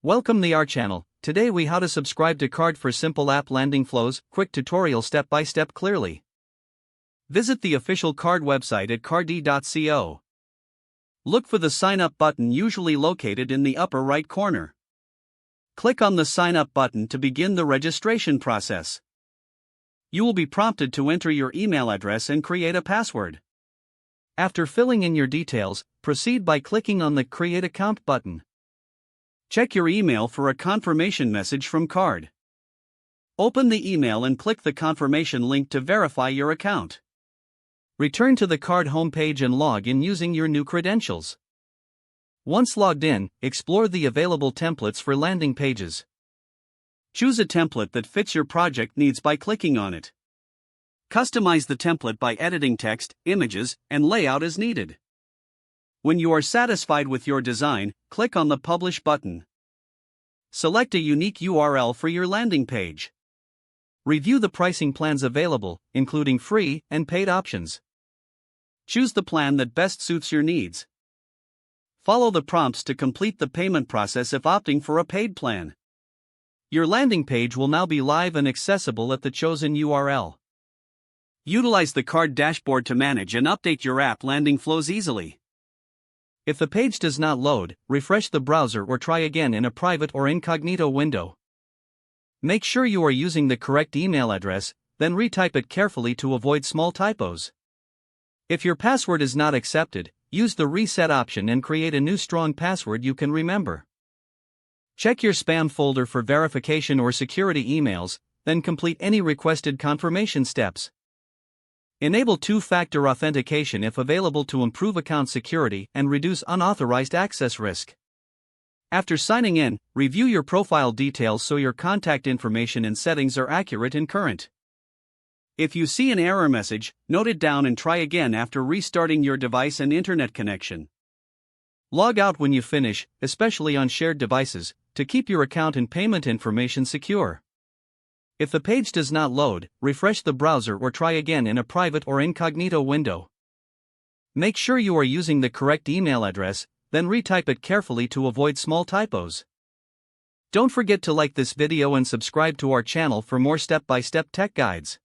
Welcome to our channel. Today we how to subscribe to Carrd for simple app landing flows, quick tutorial step by step clearly. Visit the official Carrd website at carrd.co. Look for the sign up button usually located in the upper right corner. Click on the sign up button to begin the registration process. You will be prompted to enter your email address and create a password. After filling in your details, proceed by clicking on the Create Account button. Check your email for a confirmation message from Carrd. Open the email and click the confirmation link to verify your account. Return to the Carrd homepage and log in using your new credentials. Once logged in, explore the available templates for landing pages. Choose a template that fits your project needs by clicking on it. Customize the template by editing text, images, and layout as needed. When you are satisfied with your design, click on the Publish button. Select a unique URL for your landing page. Review the pricing plans available, including free and paid options. Choose the plan that best suits your needs. Follow the prompts to complete the payment process if opting for a paid plan. Your landing page will now be live and accessible at the chosen URL. Utilize the Carrd dashboard to manage and update your app landing flows easily. If the page does not load, refresh the browser or try again in a private or incognito window. Make sure you are using the correct email address, then retype it carefully to avoid small typos. If your password is not accepted, use the reset option and create a new strong password you can remember. Check your spam folder for verification or security emails, then complete any requested confirmation steps. Enable two-factor authentication if available to improve account security and reduce unauthorized access risk. After signing in, review your profile details so your contact information and settings are accurate and current. If you see an error message, note it down and try again after restarting your device and internet connection. Log out when you finish, especially on shared devices, to keep your account and payment information secure. If the page does not load, refresh the browser or try again in a private or incognito window. Make sure you are using the correct email address, then retype it carefully to avoid small typos. Don't forget to like this video and subscribe to our channel for more step-by-step tech guides.